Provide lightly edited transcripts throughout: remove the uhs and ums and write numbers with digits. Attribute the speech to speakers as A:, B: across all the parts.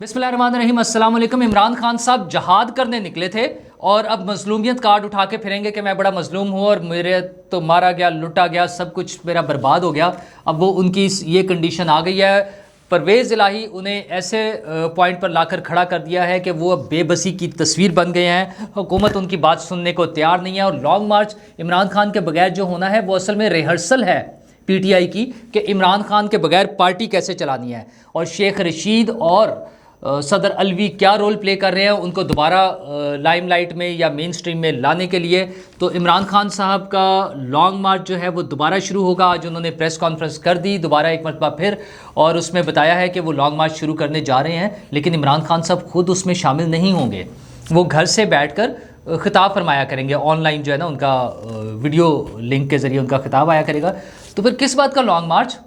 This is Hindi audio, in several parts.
A: बिस्मिल्लाहिर्रहमानिर्रहीम, अस्सलाम वालेकुम। इमरान खान साहब जहाद करने निकले थे और अब मजलूमियत कार्ड उठा के फिरेंगे कि मैं बड़ा मजलूम हूँ और मेरे तो मारा गया, लुटा गया, सब कुछ मेरा बर्बाद हो गया। अब वो उनकी ये कंडीशन आ गई है। परवेज़ इलाही उन्हें ऐसे पॉइंट पर लाकर खड़ा कर दिया है कि वो अब बेबसी की तस्वीर बन गए हैं। हुकूमत उनकी बात सुनने को तैयार नहीं है और लॉन्ग मार्च इमरान खान के बगैर जो होना है वो असल में रिहर्सल है पीटीआई की कि इमरान खान के बगैर पार्टी कैसे चलानी है। और शेख रशीद और सदर अलवी क्या रोल प्ले कर रहे हैं उनको दोबारा लाइमलाइट में या मेन स्ट्रीम में लाने के लिए। तो इमरान खान साहब का लॉन्ग मार्च जो है वो दोबारा शुरू होगा। आज उन्होंने प्रेस कॉन्फ्रेंस कर दी दोबारा एक मरतबा फिर, और उसमें बताया है कि वो लॉन्ग मार्च शुरू करने जा रहे हैं, लेकिन इमरान खान साहब खुद उसमें शामिल नहीं होंगे। वो घर से बैठकर खिताब फरमाया करेंगे, ऑनलाइन जो है ना उनका वीडियो लिंक के ज़रिए उनका खिताब आया करेगा। तो फिर किस बात का लॉन्ग मार्च?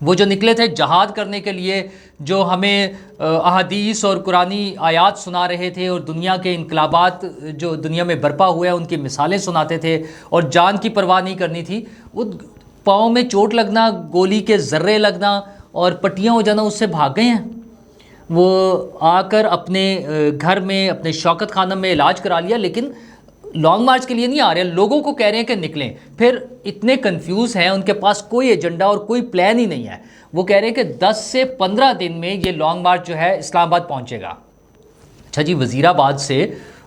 A: वो जो निकले थे जहाद करने के लिए, जो हमें अहादीस और कुरानी आयात सुना रहे थे और दुनिया के इनकलाबात जो दुनिया में बर्पा हुए हैं उनकी मिसालें सुनाते थे और जान की परवाह नहीं करनी थी, वो पाँव में चोट लगना, गोली के ज़र्रे लगना और पट्टियाँ हो जाना, उससे भाग गए हैं। वो आकर अपने घर में अपने शौकत खानम में इलाज करा लिया, लेकिन लॉन्ग मार्च के लिए नहीं आ रहे। लोगों को कह रहे हैं कि निकलें, फिर इतने कंफ्यूज हैं, उनके पास कोई एजेंडा और कोई प्लान ही नहीं है। वो कह रहे हैं कि 10 से 15 दिन में ये लॉन्ग मार्च जो है इस्लामाबाद पहुंचेगा। अच्छा जी, वज़ीराबाद से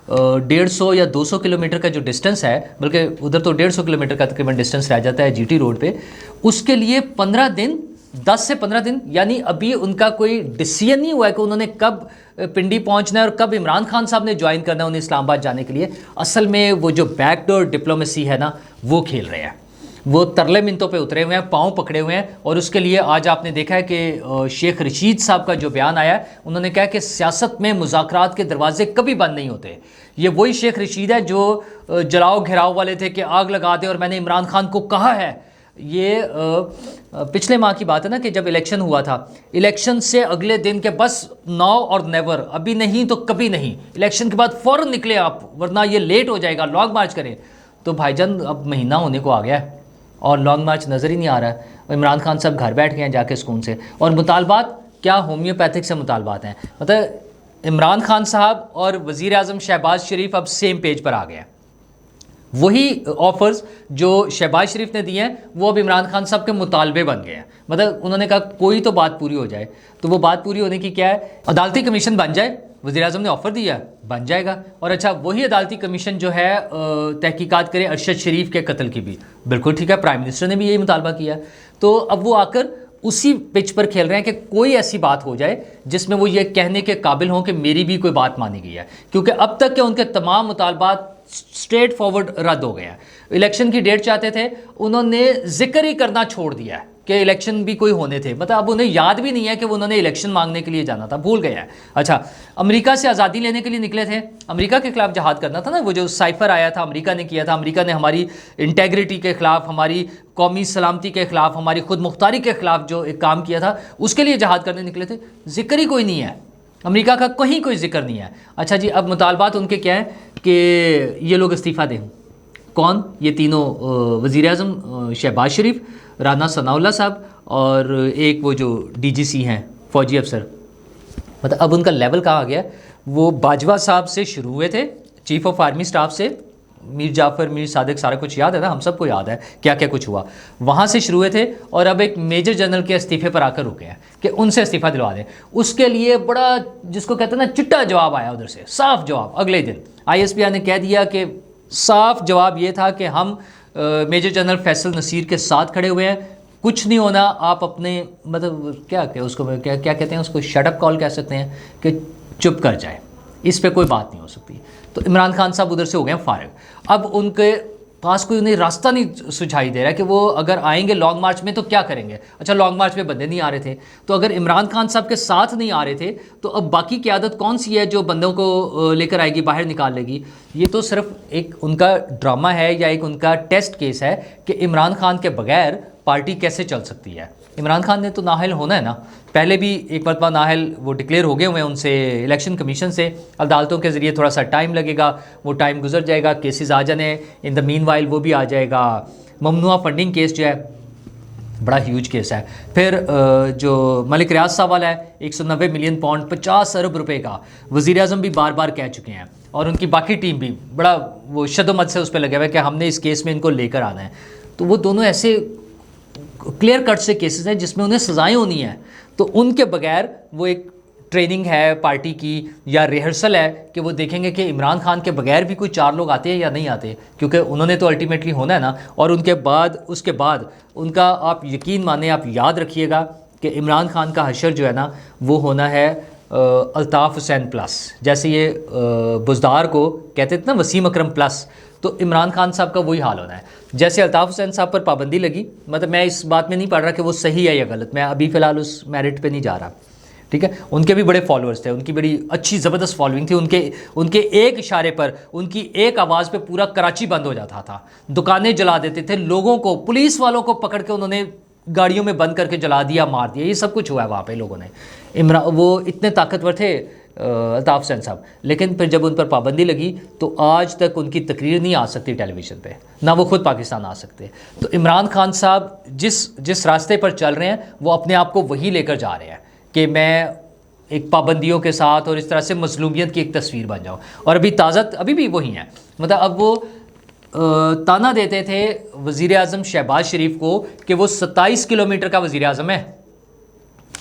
A: 150 या 200 किलोमीटर का जो डिस्टेंस है, बल्कि उधर तो 150 किलोमीटर का तकरीबन डिस्टेंस रह जाता है जीटी रोड पे, उसके लिए 15 दिन, 10 से 15 दिन, यानी अभी उनका कोई डिसीजन नहीं हुआ है कि उन्होंने कब पिंडी पहुंचना है और कब इमरान खान साहब ने ज्वाइन करना है उन्हें इस्लामाबाद जाने के लिए। असल में वो जो बैकडोर डिप्लोमेसी है ना, वो खेल रहे हैं। वो तरले मिनतों पे उतरे हुए हैं, पाँव पकड़े हुए हैं। और उसके लिए आज आपने देखा है कि शेख रशीद साहब का जो बयान आया है, उन्होंने कहा कि सियासत में मुज़ाकरात के दरवाजे कभी बंद नहीं होते। ये वही शेख रशीद है जो जलाओ घिराव वाले थे कि आग लगा दे, और मैंने इमरान खान को कहा है, ये पिछले माह की बात है ना कि जब इलेक्शन हुआ था, इलेक्शन से अगले दिन के बस नाउ और नेवर, अभी नहीं तो कभी नहीं, इलेक्शन के बाद फ़ौरन निकले आप वरना ये लेट हो जाएगा, लॉन्ग मार्च करें। तो भाईजान अब महीना होने को आ गया है और लॉन्ग मार्च नज़र ही नहीं आ रहा है। इमरान खान साहब घर बैठ गए हैं जाके सुकून से, और मुतालबात क्या होम्योपैथिक से मुतालबात हैं। मतलब इमरान खान साहब और वज़ीर आज़म शहबाज शरीफ अब सेम पेज पर आ गए हैं। वही ऑफर्स जो शहबाज शरीफ ने दिए हैं वो अब इमरान खान साहब के मुतालबे बन गए हैं। मतलब उन्होंने कहा कोई तो बात पूरी हो जाए। तो वो बात पूरी होने की क्या है? अदालती कमीशन बन जाए। वज़ीर आज़म ने ऑफ़र दिया, बन जाएगा। और अच्छा, वही अदालती कमीशन जो है तहकीकात करे अरशद शरीफ के कत्ल की भी, बिल्कुल ठीक है, प्राइम मिनिस्टर ने भी यही मुतालबा किया। तो अब वो आकर उसी पिच पर खेल रहे हैं कि कोई ऐसी बात हो जाए जिसमें वो ये कहने के काबिल हों कि मेरी भी कोई बात मानी गई है, क्योंकि अब तक के उनके तमाम मुतालबात स्ट्रेट फॉरवर्ड रद्द हो गए हैं। इलेक्शन की डेट चाहते थे, उन्होंने जिक्र ही करना छोड़ दिया है कि इलेक्शन भी कोई होने थे। मतलब अब उन्हें याद भी नहीं है कि उन्होंने इलेक्शन मांगने के लिए जाना था, भूल गया है। अच्छा, अमेरिका से आज़ादी लेने के लिए निकले थे, अमेरिका के खिलाफ जहाद करना था ना, वो जो साइफर आया था अमेरिका ने किया था। अमेरिका ने हमारी इंटेग्रिटी के ख़िलाफ़, हमारी कौमी सलामती के ख़िलाफ़, हमारी खुद मुख्तारी के ख़िलाफ़ जो एक काम किया था, उसके लिए जहाद करने निकले थे। जिक्र ही कोई नहीं है, अमेरिका का कहीं कोई जिक्र नहीं है। अच्छा जी, अब मुतालबात उनके क्या है कि ये लोग इस्तीफ़ा दें। कौन? ये तीनों, वज़ीर आज़म शहबाज शरीफ, राना सनाउल्लाह साहब और एक वो जो डीजीसी हैं फ़ौजी अफसर। मतलब अब उनका लेवल कहाँ आ गया? वो बाजवा साहब से शुरू हुए थे, चीफ़ ऑफ आर्मी स्टाफ से, मीर जाफ़र, मीर सादिक, सारा कुछ याद है ना, हम सबको याद है क्या क्या कुछ हुआ। वहाँ से शुरू हुए थे और अब एक मेजर जनरल के इस्तीफ़े पर आकर रुके हैं कि उनसे इस्तीफ़ा दिलवा दें। उसके लिए बड़ा, जिसको कहते हैं ना, चिट्टा जवाब आया उधर से, साफ जवाब। अगले दिन ISPR ने कह दिया कि साफ जवाब ये था कि हम मेजर जनरल फैसल नसीर के साथ खड़े हुए हैं, कुछ नहीं होना, आप अपने, मतलब क्या उसको क्या कहते हैं, उसको शटअप कॉल कह सकते हैं कि चुप कर जाए, इस पे कोई बात नहीं हो सकती। तो इमरान खान साहब उधर से हो गए फारिग। अब उनके पास कोई उन्हें रास्ता नहीं सुझाई दे रहा है कि वो अगर आएंगे लॉन्ग मार्च में तो क्या करेंगे। अच्छा, लॉन्ग मार्च में बंदे नहीं आ रहे थे, तो अगर इमरान खान साहब के साथ नहीं आ रहे थे तो अब बाकी क़यादत कौन सी है जो बंदों को लेकर आएगी, बाहर निकाल लेगी? ये तो सिर्फ एक उनका ड्रामा है या एक उनका टेस्ट केस है कि इमरान खान के बगैर पार्टी कैसे चल सकती है। इमरान खान ने तो नाहल होना है ना, पहले भी एक मरतबा नाहल वो डिक्लेयर हो गए हुए हैं उनसे इलेक्शन कमीशन से। अदालतों के ज़रिए थोड़ा सा टाइम लगेगा, वो टाइम गुजर जाएगा, केसेस आ जाने, इन द मीन वाइल वो भी आ जाएगा। ममनुआ फंडिंग केस जो है बड़ा ह्यूज केस है। फिर जो मलिक रियाज साहब वाला है 190 मिलियन पाउंड 50 अरब रुपए का, वज़ीर आज़म भी बार बार कह चुके हैं और उनकी बाकी टीम भी बड़ा वो शदोमत से उस पर लगे हुए कि हमने इस केस में इनको लेकर आना है। तो वो दोनों ऐसे क्लियर कट से केसेस हैं जिसमें उन्हें सजाएं होनी है, तो उनके बगैर वो एक ट्रेनिंग है पार्टी की या रिहर्सल है कि वो देखेंगे कि इमरान खान के बगैर भी कोई 4 लोग आते हैं या नहीं आते, क्योंकि उन्होंने तो अल्टीमेटली होना है ना। और उसके बाद उनका आप यकीन माने, आप याद रखिएगा कि इमरान खान का हशर जो है ना वो होना है अल्ताफ़ हुसैन प्लस। जैसे ये बुज़दार को कहते थे ना वसीम अकरम प्लस, तो इमरान खान साहब का वही हाल होना है। जैसे अल्ताफ़ हुसैन साहब पर पाबंदी लगी, मतलब मैं इस बात में नहीं पढ़ रहा कि वो सही है या गलत, मैं अभी फ़िलहाल उस मेरिट पे नहीं जा रहा, ठीक है। उनके भी बड़े फॉलोअर्स थे, उनकी बड़ी अच्छी ज़बरदस्त फॉलोइंग थी, उनके एक इशारे पर, उनकी एक आवाज़ पे पूरा कराची बंद हो जाता था, दुकानें जला देते थे, लोगों को, पुलिस वालों को पकड़ के उन्होंने गाड़ियों में बंद करके जला दिया, मार दिया, ये सब कुछ हुआ है वहाँ पे लोगों ने। वो इतने ताकतवर थे अल्ताफ़ हुसैन साहब, लेकिन फिर जब उन पर पाबंदी लगी तो आज तक उनकी तकरीर नहीं आ सकती टेलीविज़न पे, ना वो खुद पाकिस्तान आ सकते। तो इमरान खान साहब जिस रास्ते पर चल रहे हैं वो अपने आप को वही लेकर जा रहे हैं कि मैं एक पाबंदियों के साथ और इस तरह से मज़लूमियत की एक तस्वीर बन जाऊँ। और अभी भी वही हैं, मतलब अब वो ताना देते थे वज़ीर आज़म शहबाज शरीफ को कि वो 27 किलोमीटर का वज़ीर आज़म है।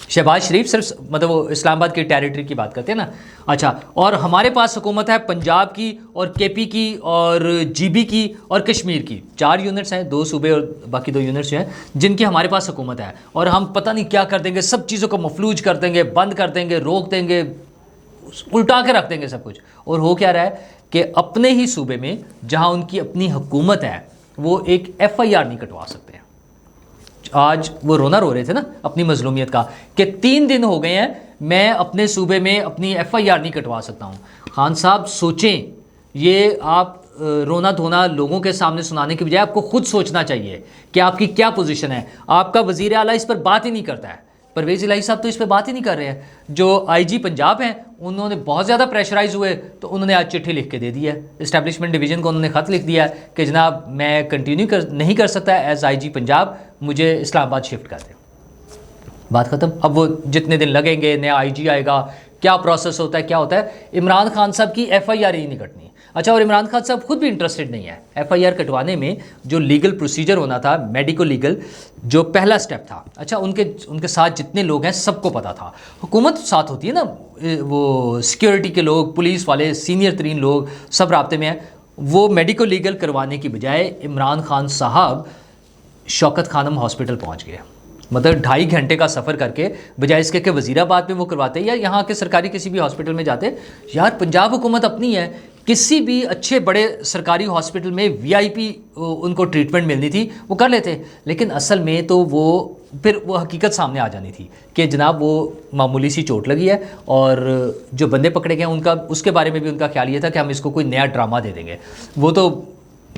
A: शहबाज शरीफ सिर्फ मतलब वो इस्लामाबाद की टेरिटरी की बात करते हैं ना। अच्छा, और हमारे पास हुकूमत है पंजाब की और केपी की और जीबी की और कश्मीर की, 4 यूनिट्स हैं, 2 सूबे और बाकी 2 यूनिट्स जो हैं जिनकी हमारे पास हुकूमत है। और हम पता नहीं क्या कर देंगे, सब चीज़ों को मफलूज कर देंगे, बंद कर देंगे, रोक देंगे, उल्टा के रख देंगे सब कुछ। और हो क्या रहा है कि अपने ही सूबे में जहाँ उनकी अपनी हुकूमत है वो एक FIR नहीं कटवा सकते। आज वो रोना रो रहे थे ना अपनी मजलूमियत का कि 3 दिन हो गए हैं मैं अपने सूबे में अपनी FIR नहीं कटवा सकता हूँ। खान साहब सोचें, ये आप रोना धोना लोगों के सामने सुनाने की बजाय आपको खुद सोचना चाहिए कि आपकी क्या पोजीशन है। आपका वज़ीर आला इस पर बात ही नहीं करता है, परवेज़ इलाही साहब तो इस पर बात ही नहीं कर रहे हैं। जो IG पंजाब हैं उन्होंने बहुत ज़्यादा प्रेशराइज हुए तो उन्होंने आज चिट्ठी लिख के दे दी है इस्टेब्लिशमेंट डिवीज़न को, उन्होंने ख़त लिख दिया है कि जनाब मैं कंटिन्यू नहीं कर सकता एज IG पंजाब, मुझे इस्लामाबाद शिफ्ट कर दें। बात ख़त्म। अब वो जितने दिन लगेंगे, नया IG आएगा, क्या प्रोसेस होता है, क्या होता है, इमरान खान साहब की FIR ही नहीं कटनी। अच्छा, और इमरान खान साहब खुद भी इंटरेस्टेड नहीं है FIR कटवाने में। जो लीगल प्रोसीजर होना था, मेडिको लीगल जो पहला स्टेप था, अच्छा उनके साथ जितने लोग हैं सबको पता था। हुकूमत साथ होती है ना, वो सिक्योरिटी के लोग, पुलिस वाले, सीनियर तरीन लोग सब राब्ते में हैं। वो मेडिको लीगल करवाने की बजाय इमरान खान साहब शौकत खानम हॉस्पिटल पहुँच गए, मतलब 2.5 घंटे का सफ़र करके, बजाय इसके कि वज़ीराबाद में वो करवाते या यहाँ के सरकारी किसी भी हॉस्पिटल में जाते। यार पंजाब हुकूमत अपनी है, किसी भी अच्छे बड़े सरकारी हॉस्पिटल में VIP उनको ट्रीटमेंट मिलनी थी वो कर लेते, लेकिन असल में तो फिर वो हकीकत सामने आ जानी थी कि जनाब वो मामूली सी चोट लगी है और जो बंदे पकड़े गए उनका, उसके बारे में भी उनका ख्याल ये था कि हम इसको कोई नया ड्रामा दे देंगे। वो तो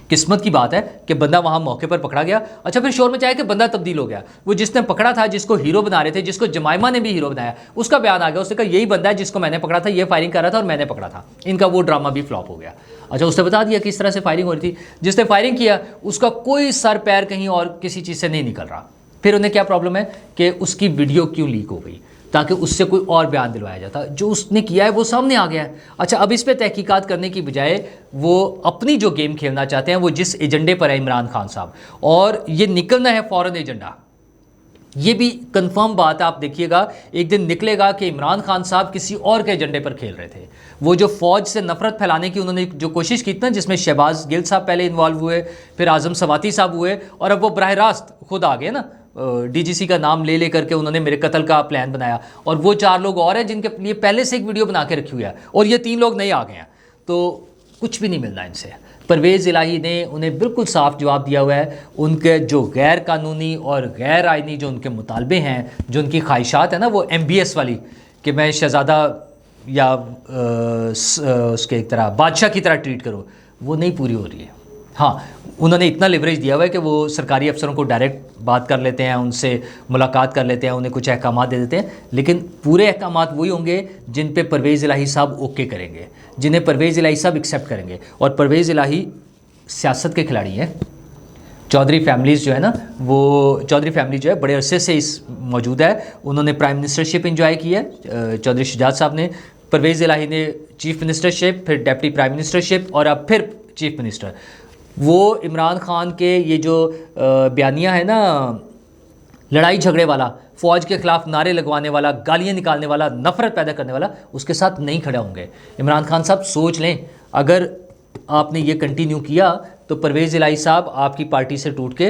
A: किस्मत की बात है कि बंदा वहाँ मौके पर पकड़ा गया। अच्छा, फिर शोर मचाया कि बंदा तब्दील हो गया। वो जिसने पकड़ा था, जिसको हीरो बना रहे थे, जिसको जमाइमा ने भी हीरो बनाया, उसका बयान आ गया, उसने कहा यही बंदा है जिसको मैंने पकड़ा था, ये फायरिंग कर रहा था और मैंने पकड़ा था। इनका वो ड्रामा भी फ्लॉप हो गया। अच्छा, उसने बता दिया किस तरह से फायरिंग हो रही थी। जिसने फायरिंग किया उसका कोई सर पैर कहीं और किसी चीज़ से नहीं निकल रहा। फिर उन्हें क्या प्रॉब्लम है कि उसकी वीडियो क्यों लीक हो गई, ताकि उससे कोई और बयान दिलवाया जाता। जो उसने किया है वो सामने आ गया है। अच्छा, अब इस पे तहकीकात करने की बजाय वो अपनी जो गेम खेलना चाहते हैं, वो जिस एजेंडे पर है इमरान खान साहब, और ये निकलना है फॉरेन एजेंडा। ये भी कंफर्म बात है, आप देखिएगा एक दिन निकलेगा कि इमरान खान साहब किसी और के एजेंडे पर खेल रहे थे। वो जो फ़ौज से नफरत फैलाने की उन्होंने जो कोशिश की थी ना, जिसमें शहबाज गिल साहब पहले इन्वॉल्व हुए, फिर आज़म सवाती साहब हुए, और अब वो बराह रास्त खुद आ गए ना, DGC का नाम ले करके उन्होंने मेरे कत्ल का प्लान बनाया। और वो 4 लोग और हैं जिनके लिए पहले से एक वीडियो बना के रखी हुई है, और ये 3 लोग नए आ गए हैं। तो कुछ भी नहीं मिलना इनसे। परवेज़ इलाही ने उन्हें बिल्कुल साफ जवाब दिया हुआ है। उनके जो गैर कानूनी और गैर आइनी जो उनके मुतालबे हैं, जो उनकी ख्वाहिशात है ना, वो MBS वाली कि मैं शहज़ादा या उसके एक तरह बादशाह की तरह ट्रीट करो, वो नहीं पूरी हो रही है। हाँ, उन्होंने इतना लिवरेज दिया हुआ है कि वो सरकारी अफसरों को डायरेक्ट बात कर लेते हैं, उनसे मुलाकात कर लेते हैं, उन्हें कुछ अहकामात दे देते हैं, लेकिन पूरे अहकामात वही होंगे जिन पे परवेज़ इलाही साहब ओके करेंगे, जिन्हें परवेज़ इलाही साहब एक्सेप्ट करेंगे। और परवेज़ इलाही सियासत के खिलाड़ी हैं, चौधरी फैमिलीज़ जो है ना, वो चौधरी फैमिली जो है बड़े अरसे से इस मौजूद है। उन्होंने प्राइम मिनिस्टरशिप इंजॉय की है, चौधरी शुजात साहब ने। परवेज़ इलाही ने चीफ़ मिनिस्टरशिप, फिर डेप्टी प्राइम मिनिस्टरशिप और अब फिर चीफ़ मिनिस्टर। वो इमरान खान के ये जो बयानिया है ना, लड़ाई झगड़े वाला, फ़ौज के ख़िलाफ़ नारे लगवाने वाला, गालियाँ निकालने वाला, नफ़रत पैदा करने वाला, उसके साथ नहीं खड़ा होंगे। इमरान खान साहब सोच लें, अगर आपने ये कंटिन्यू किया तो परवेज़ इलाही साहब आपकी पार्टी से टूट के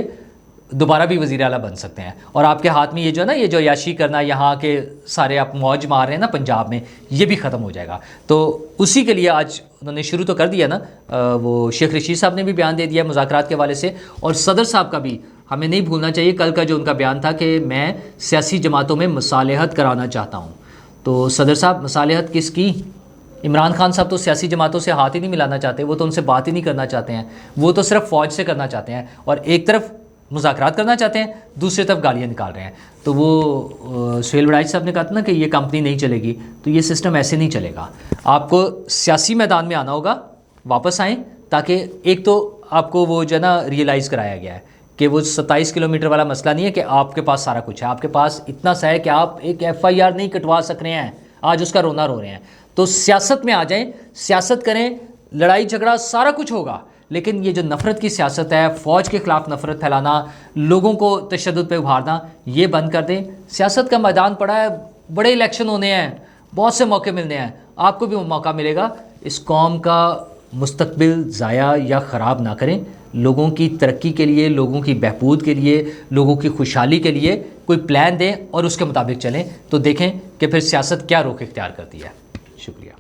A: दोबारा भी वज़ीर आला बन सकते हैं। और आपके हाथ में ये जो है ना, ये जो याशी करना, यहाँ के सारे आप मौज मार रहे हैं ना पंजाब में, ये भी ख़त्म हो जाएगा। तो उसी के लिए आज उन्होंने शुरू तो कर दिया ना, वो शेख रशीद साहब ने भी बयान दे दिया मुज़ाकरात के हवाले से, और सदर साहब का भी हमें नहीं भूलना चाहिए। कल का जो उनका बयान था कि मैं सियासी जमातों में मसालहत कराना चाहता हूँ, तो सदर साहब मसालहत किसकी? इमरान खान साहब तो सियासी जमातों से हाथ ही नहीं मिलाना चाहते, वो तो उनसे बात ही नहीं करना चाहते हैं, वो तो सिर्फ फ़ौज से करना चाहते हैं, और एक तरफ मुज़ाकरात करना चाहते हैं, दूसरी तरफ गालियाँ निकाल रहे हैं। तो वो सुहेल वड़ाइच साहब ने कहा था ना कि ये कंपनी नहीं चलेगी, तो ये सिस्टम ऐसे नहीं चलेगा। आपको सियासी मैदान में आना होगा, वापस आएँ, ताकि एक तो आपको वो जो है ना रियलाइज़ कराया गया है कि वो 27 किलोमीटर वाला मसला नहीं है कि आपके पास सारा कुछ है, आपके पास इतना सा है कि आप एक FIR नहीं कटवा सक रहे हैं, आज उसका रोना रो रहे हैं। तो सियासत में आ जाएं, सियासत करें, लड़ाई झगड़ा सारा कुछ होगा, लेकिन ये जो नफ़रत की सियासत है, फ़ौज के ख़िलाफ़ नफ़रत फैलाना, लोगों को तशद्दुद पे उभारना, ये बंद कर दें। सियासत का मैदान पड़ा है, बड़े इलेक्शन होने हैं, बहुत से मौके मिलने हैं, आपको भी मौका मिलेगा। इस कौम का मुस्तकबिल ज़ाया या ख़राब ना करें। लोगों की तरक्की के लिए, लोगों की बहबूद के लिए, लोगों की खुशहाली के लिए कोई प्लान दें और उसके मुताबिक चलें, तो देखें कि फिर सियासत क्या रुख इख्तियार करती है। शुक्रिया।